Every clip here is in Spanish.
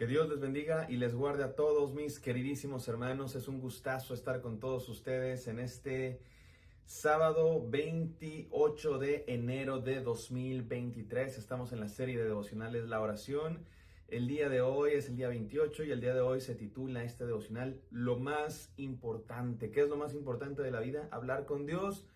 Que Dios les bendiga y les guarde a todos mis queridísimos hermanos. Es un gustazo estar con todos ustedes en este sábado 28 de enero de 2023. Estamos en la serie de devocionales La Oración. El día de hoy es el día 28 y el día de hoy se titula este devocional Lo más importante. ¿Qué es lo más importante de la vida? Hablar con Dios.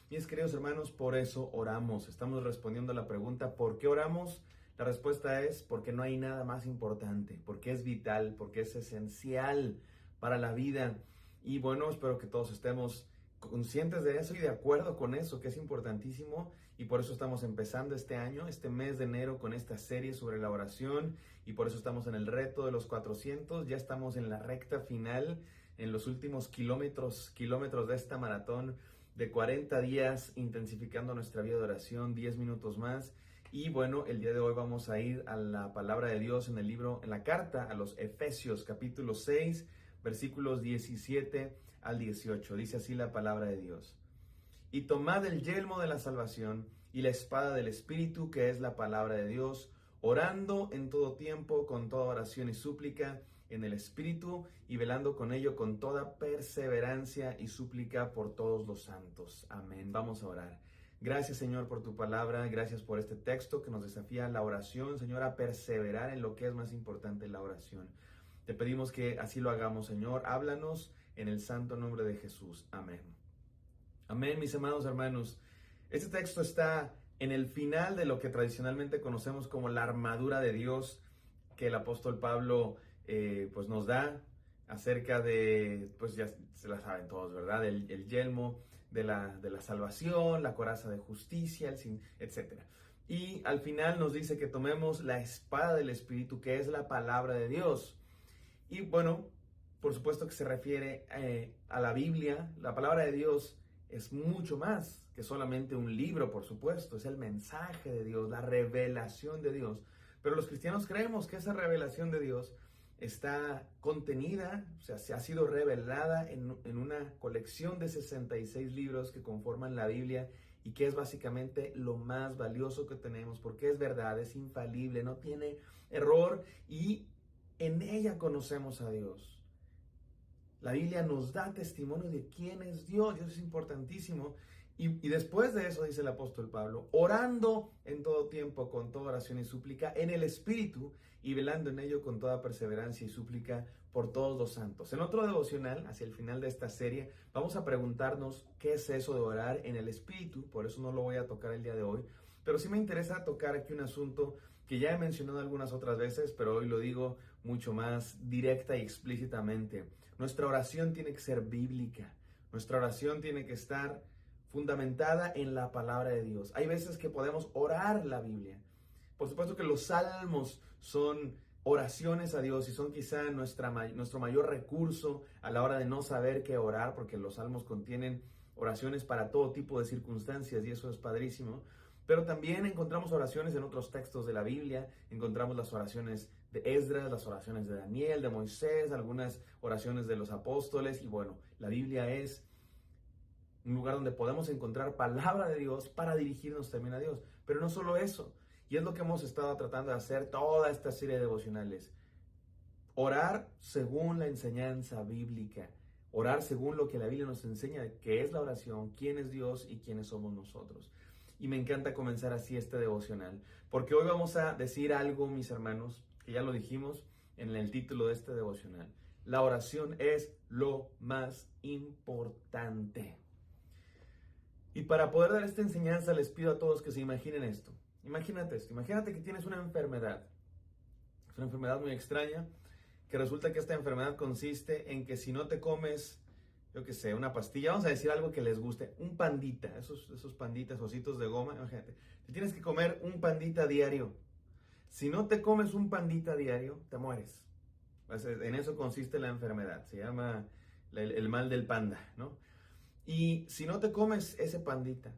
Mis queridos hermanos, por eso oramos. Estamos respondiendo a la pregunta ¿por qué oramos? La respuesta es porque no hay nada más importante, porque es vital, porque es esencial para la vida. Y bueno, espero que todos estemos conscientes de eso y de acuerdo con eso, que es importantísimo. Y por eso estamos empezando este año, este mes de enero, con esta serie sobre la oración. Y por eso estamos en el reto de los 400. Ya estamos en la recta final, en los últimos kilómetros de esta maratón de 40 días, intensificando nuestra vida de oración, 10 minutos más. Y bueno, el día de hoy vamos a ir a la palabra de Dios en el libro, en la carta a los Efesios, capítulo 6, versículos 17 al 18. Dice así la palabra de Dios. Y tomad el yelmo de la salvación y la espada del Espíritu, que es la palabra de Dios, orando en todo tiempo con toda oración y súplica en el Espíritu y velando con ello con toda perseverancia y súplica por todos los santos. Amén. Vamos a orar. Gracias, Señor, por tu palabra. Gracias por este texto que nos desafía a la oración, Señor, a perseverar en lo que es más importante, la oración. Te pedimos que así lo hagamos, Señor. Háblanos en el santo nombre de Jesús. Amén. Amén, mis amados hermanos. Este texto está en el final de lo que tradicionalmente conocemos como la armadura de Dios que el apóstol Pablo pues nos da acerca de, pues ya se la saben todos, ¿verdad? El yelmo de la salvación, la coraza de justicia, etc. Y al final nos dice que tomemos la espada del Espíritu, que es la palabra de Dios. Y bueno, por supuesto que se refiere a la Biblia. La palabra de Dios es mucho más que solamente un libro, por supuesto. Es el mensaje de Dios, la revelación de Dios. Pero los cristianos creemos que esa revelación de Dios está contenida, o sea, se ha sido revelada en una colección de 66 libros que conforman la Biblia y que es básicamente lo más valioso que tenemos porque es verdad, es infalible, no tiene error y en ella conocemos a Dios. La Biblia nos da testimonio de quién es Dios, y eso es importantísimo. Y después de eso, dice el apóstol Pablo, orando en todo tiempo con toda oración y súplica en el Espíritu y velando en ello con toda perseverancia y súplica por todos los santos. En otro devocional, hacia el final de esta serie, vamos a preguntarnos qué es eso de orar en el Espíritu, por eso no lo voy a tocar el día de hoy, pero sí me interesa tocar aquí un asunto que ya he mencionado algunas otras veces, pero hoy lo digo mucho más directa y explícitamente. Nuestra oración tiene que ser bíblica, nuestra oración tiene que estar fundamentada en la palabra de Dios. Hay veces que podemos orar la Biblia. Por supuesto que los salmos son oraciones a Dios y son quizá nuestro mayor recurso a la hora de no saber qué orar, porque los salmos contienen oraciones para todo tipo de circunstancias y eso es padrísimo. Pero también encontramos oraciones en otros textos de la Biblia, encontramos las oraciones de Esdras, las oraciones de Daniel, de Moisés, algunas oraciones de los apóstoles y bueno, la Biblia es un lugar donde podemos encontrar palabra de Dios para dirigirnos también a Dios. Pero no solo eso, y es lo que hemos estado tratando de hacer toda esta serie de devocionales. Orar según la enseñanza bíblica, orar según lo que la Biblia nos enseña de qué es la oración, quién es Dios y quiénes somos nosotros. Y me encanta comenzar así este devocional, porque hoy vamos a decir algo, mis hermanos, que ya lo dijimos en el título de este devocional. La oración es lo más importante. Y para poder dar esta enseñanza les pido a todos que se imaginen esto. Imagínate esto, imagínate que tienes una enfermedad. Es una enfermedad muy extraña, que resulta que esta enfermedad consiste en que si no te comes, yo qué sé, una pastilla, vamos a decir algo que les guste, un pandita, esos panditas, ositos de goma, imagínate, te tienes que comer un pandita diario. Si no te comes un pandita diario, te mueres. En eso consiste la enfermedad, se llama el mal del panda, ¿no? Y si no te comes ese pandita,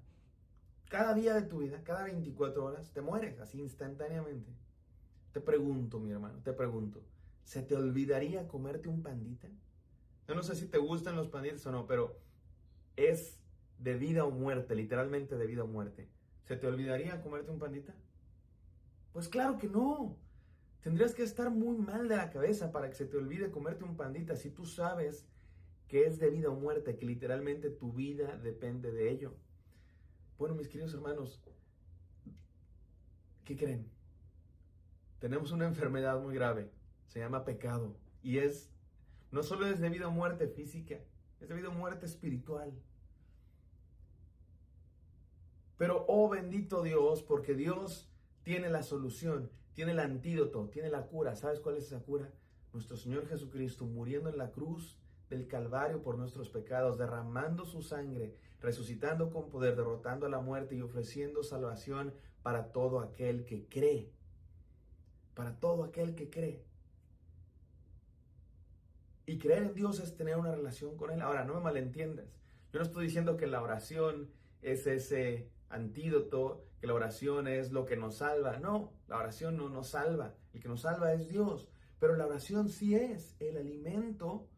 cada día de tu vida, cada 24 horas, te mueres así instantáneamente. Te pregunto, mi hermano, te pregunto, ¿se te olvidaría comerte un pandita? Yo no sé si te gustan los panditas o no, pero es de vida o muerte, literalmente de vida o muerte. ¿Se te olvidaría comerte un pandita? Pues claro que no. Tendrías que estar muy mal de la cabeza para que se te olvide comerte un pandita si tú sabes que es de vida o muerte, que literalmente tu vida depende de ello. Bueno, mis queridos hermanos, ¿qué creen? Tenemos una enfermedad muy grave, se llama pecado, y no solo es de vida o muerte física, es de vida o muerte espiritual. Pero, oh bendito Dios, porque Dios tiene la solución, tiene el antídoto, tiene la cura. ¿Sabes cuál es esa cura? Nuestro Señor Jesucristo muriendo en la cruz del Calvario por nuestros pecados, derramando su sangre, resucitando con poder, derrotando a la muerte y ofreciendo salvación para todo aquel que cree. Para todo aquel que cree. Y creer en Dios es tener una relación con Él. Ahora, no me malentiendas. Yo no estoy diciendo que la oración es ese antídoto, que la oración es lo que nos salva. No, la oración no nos salva. El que nos salva es Dios. Pero la oración sí es el alimento,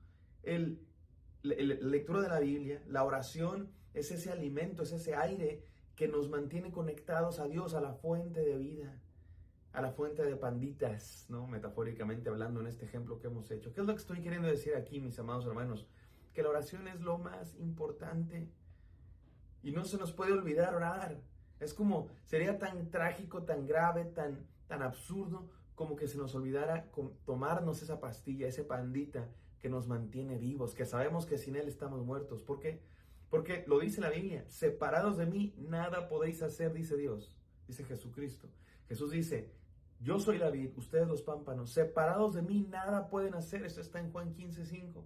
la lectura de la Biblia. La oración es ese alimento, es ese aire que nos mantiene conectados a Dios, a la fuente de vida, a la fuente de panditas, ¿no? Metafóricamente hablando en este ejemplo que hemos hecho. ¿Qué es lo que estoy queriendo decir aquí, mis amados hermanos? Que la oración es lo más importante. Y no se nos puede olvidar orar. Es como, sería tan trágico, tan grave, tan absurdo, como que se nos olvidara tomarnos esa pastilla, ese pandita que nos mantiene vivos, que sabemos que sin él estamos muertos. ¿Por qué? Porque lo dice la Biblia, separados de mí, nada podéis hacer, dice Dios, dice Jesucristo. Jesús dice, yo soy la vid, ustedes los pámpanos, separados de mí, nada pueden hacer. Esto está en Juan 15:5.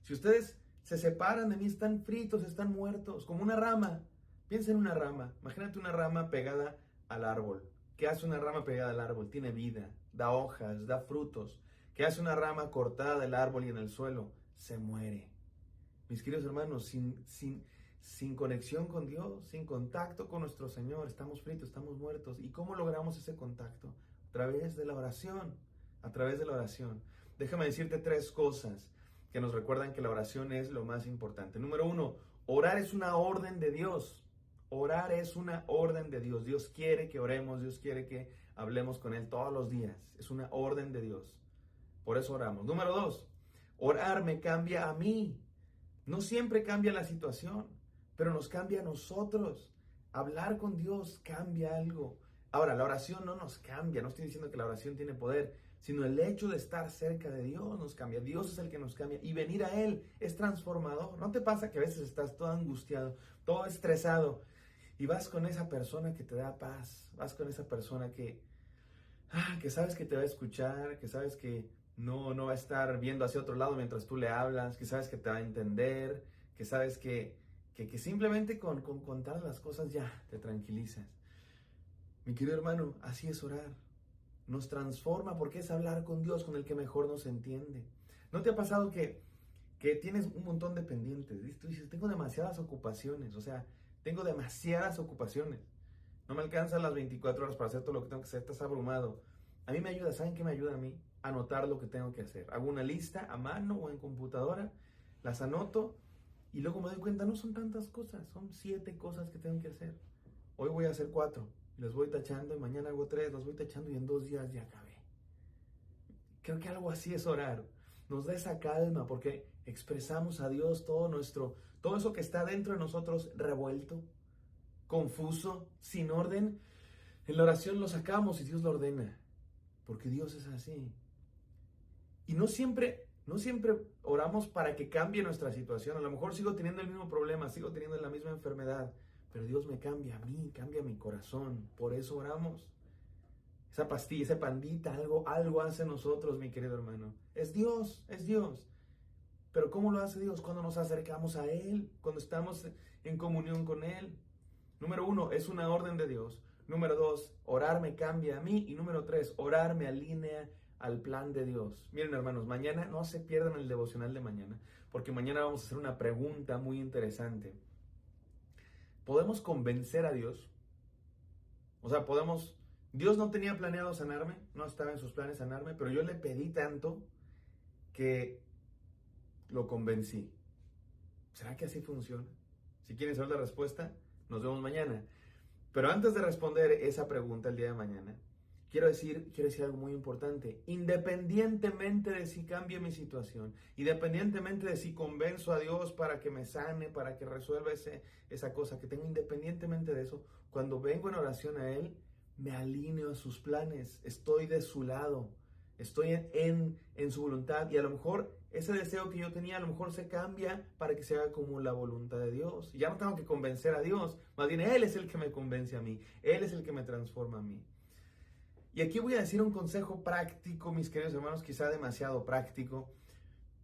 Si ustedes se separan de mí, están fritos, están muertos, como una rama. Piensa en una rama. Imagínate una rama pegada al árbol. ¿Qué hace una rama pegada al árbol? Tiene vida, da hojas, da frutos. ¿Qué hace una rama cortada del árbol y en el suelo? Se muere. Mis queridos hermanos, sin conexión con Dios, sin contacto con nuestro Señor, estamos fritos, estamos muertos. ¿Y cómo logramos ese contacto? A través de la oración, a través de la oración. Déjame decirte 3 cosas que nos recuerdan que la oración es lo más importante. Número 1, orar es una orden de Dios. Orar es una orden de Dios. Dios quiere que oremos, Dios quiere que hablemos con Él todos los días. Es una orden de Dios. Por eso oramos. Número 2, orar me cambia a mí. No siempre cambia la situación, pero nos cambia a nosotros. Hablar con Dios cambia algo. Ahora, la oración no nos cambia. No estoy diciendo que la oración tiene poder, sino el hecho de estar cerca de Dios nos cambia. Dios es el que nos cambia y venir a Él es transformador. ¿No te pasa que a veces estás todo angustiado, todo estresado y vas con esa persona que te da paz? Vas con esa persona que sabes que te va a escuchar, que sabes que no va a estar viendo hacia otro lado mientras tú le hablas, que sabes que te va a entender, que sabes que simplemente con contar las cosas ya te tranquilizas. Mi querido hermano, así es orar. Nos transforma porque es hablar con Dios, con el que mejor nos entiende. ¿No te ha pasado que tienes un montón de pendientes? Tú dices, tengo demasiadas ocupaciones, tengo demasiadas ocupaciones. No me alcanzan las 24 horas para hacer todo lo que tengo que hacer, estás abrumado. A mí me ayuda, ¿saben qué me ayuda a mí? Anotar lo que tengo que hacer. Hago una lista a mano o en computadora, las anoto y luego me doy cuenta, no son tantas cosas, son 7 cosas que tengo que hacer. Hoy voy a hacer 4, les voy tachando y mañana hago 3, los voy tachando y en 2 días ya acabé. Creo que algo así es orar. Nos da esa calma porque expresamos a Dios todo eso que está dentro de nosotros revuelto, confuso, sin orden. En la oración lo sacamos y Dios lo ordena, porque Dios es así. Y no siempre oramos para que cambie nuestra situación. A lo mejor sigo teniendo el mismo problema, sigo teniendo la misma enfermedad, pero Dios me cambia a mí, cambia mi corazón. Por eso oramos. Esa pastilla, esa pandita, algo hace en nosotros, mi querido hermano. Es Dios, es Dios. Pero ¿cómo lo hace Dios? Cuando nos acercamos a Él, cuando estamos en comunión con Él. Número 1, es una orden de Dios. Número 2, orar me cambia a mí. Y número 3, orar me alinea al plan de Dios. Miren, hermanos, mañana no se pierdan el devocional de mañana, porque mañana vamos a hacer una pregunta muy interesante. ¿Podemos convencer a Dios? Dios no tenía planeado sanarme, no estaba en sus planes sanarme, pero yo le pedí tanto que lo convencí. ¿Será que así funciona? Si quieren saber la respuesta, nos vemos mañana. Pero antes de responder esa pregunta el día de mañana, quiero decir algo muy importante. Independientemente de si cambie mi situación, independientemente de si convenzo a Dios para que me sane, para que resuelva esa cosa que tengo, independientemente de eso, cuando vengo en oración a Él, me alineo a sus planes, estoy de su lado, estoy en su voluntad, y a lo mejor ese deseo que yo tenía a lo mejor se cambia para que se haga como la voluntad de Dios. Y ya no tengo que convencer a Dios, más bien Él es el que me convence a mí, Él es el que me transforma a mí. Y aquí voy a decir un consejo práctico, mis queridos hermanos, quizá demasiado práctico,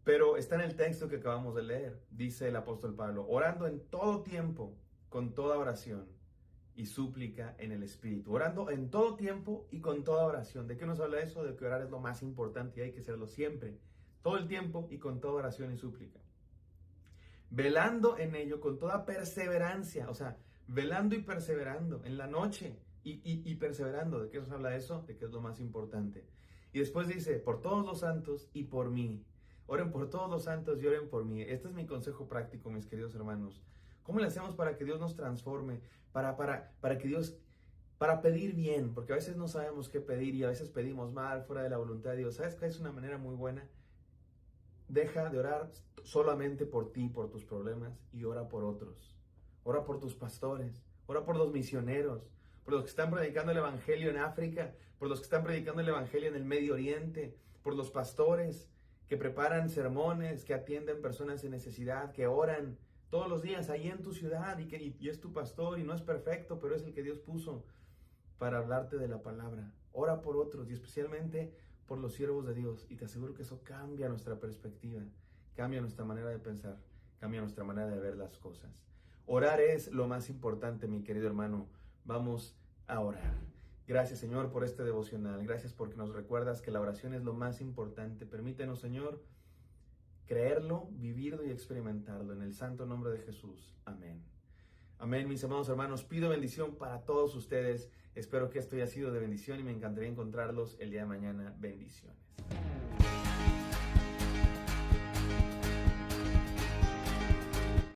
pero está en el texto que acabamos de leer. Dice el apóstol Pablo: orando en todo tiempo, con toda oración y súplica en el Espíritu. Orando en todo tiempo y con toda oración. ¿De qué nos habla eso? De que orar es lo más importante y hay que hacerlo siempre, todo el tiempo y con toda oración y súplica. Velando en ello con toda perseverancia, o sea, velando y perseverando en la noche y perseverando. ¿De qué nos habla eso? De que es lo más importante. Y después dice: por todos los santos y por mí. Oren por todos los santos y oren por mí. Este es mi consejo práctico, mis queridos hermanos. ¿Cómo le hacemos para que Dios nos transforme? Para que Dios, para pedir bien, porque a veces no sabemos qué pedir y a veces pedimos mal, fuera de la voluntad de Dios. ¿Sabes qué es una manera muy buena? Deja de orar solamente por ti, por tus problemas, y ora por otros. Ora por tus pastores, ora por los misioneros, por los que están predicando el Evangelio en África, por los que están predicando el Evangelio en el Medio Oriente, por los pastores que preparan sermones, que atienden personas en necesidad, que oran todos los días ahí en tu ciudad y es tu pastor y no es perfecto, pero es el que Dios puso para hablarte de la palabra. Ora por otros y especialmente por los siervos de Dios, y te aseguro que eso cambia nuestra perspectiva, cambia nuestra manera de pensar, cambia nuestra manera de ver las cosas. Orar es lo más importante, mi querido hermano. Vamos a orar. Gracias, Señor, por este devocional. Gracias porque nos recuerdas que la oración es lo más importante. Permítenos, Señor, creerlo, vivirlo y experimentarlo. En el santo nombre de Jesús. Amén. Amén, mis amados hermanos. Pido bendición para todos ustedes. Espero que esto haya sido de bendición y me encantaría encontrarlos el día de mañana. Bendiciones.